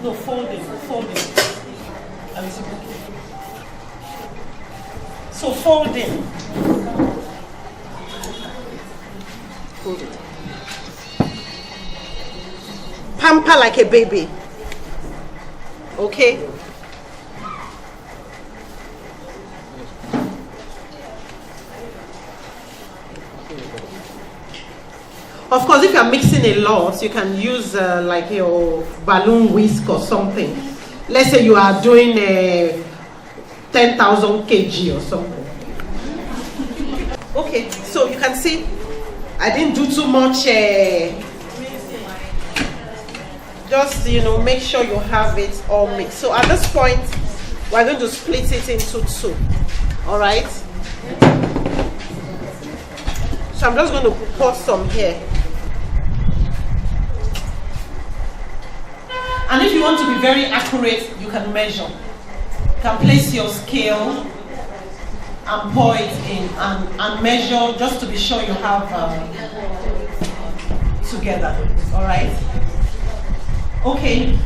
No, folding. So folding. Fold it. Pamper like a baby. Okay? Of course, if you're mixing a lot, you can use like your balloon whisk or something. Let's say you are doing 10,000 kg or something. Okay, so you can see I didn't do too much. Just, make sure you have it all mixed. So at this point, we're going to split it into two. All right? So I'm just going to pour some here. And if you want to be very accurate, you can measure. You can place your scale and pour it in and measure just to be sure you have together. All right? Okay.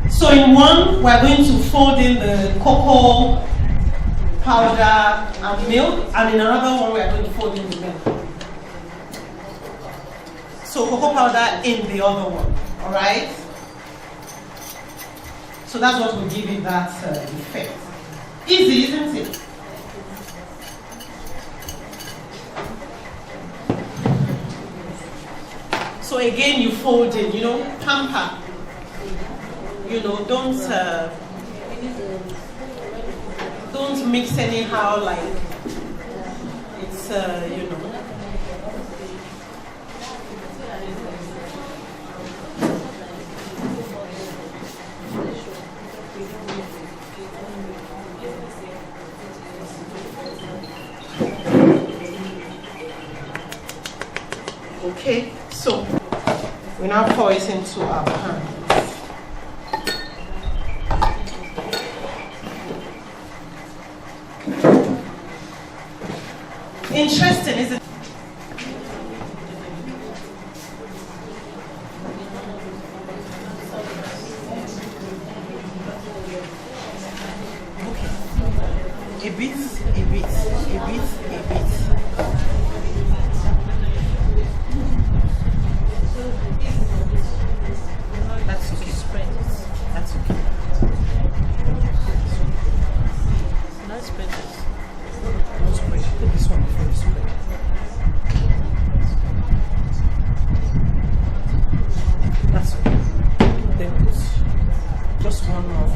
So in one, we're going to fold in the cocoa powder and milk, and in another one, we're going to fold in the milk. So cocoa powder in the other one. All right? So that's what will give it that effect. Easy, isn't it? So again, you fold in, pamper. Don't mix anyhow like it's, Okay, so we now pour it into our pan. Interesting, isn't it? Okay. A bit. That's okay. Spread. That's okay. Now spread this. Don't spread. Put this one before you spread. That's okay. Then put just one more.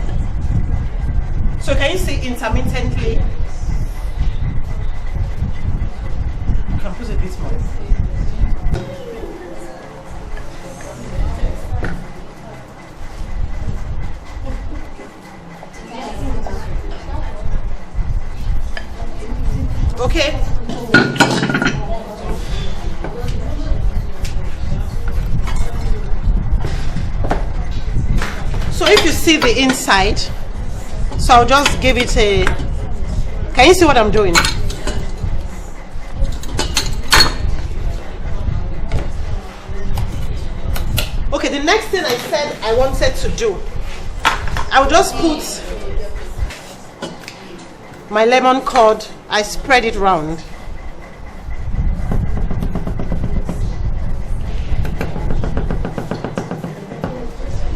So can you see intermittently? You can put a bit more. Okay. So if you see the inside, so I'll just give it a, can you see what I'm doing? Okay, the next thing I said I wanted to do, I'll just put my lemon curd, I spread it round.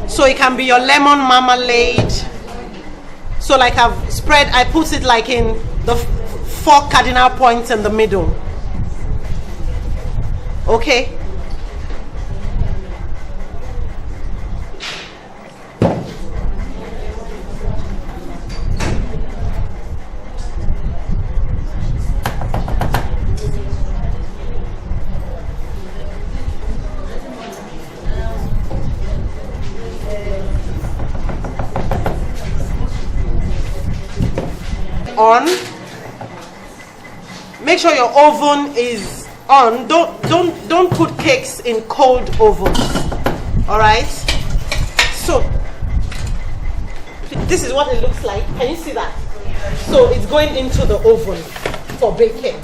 So it can be your lemon marmalade. So like I've spread, I put it like in the 4 cardinal points in the middle. Okay. On. Make sure your oven is on. Don't put cakes in cold ovens. All right. So this is what it looks like. Can you see that? So it's going into the oven for baking.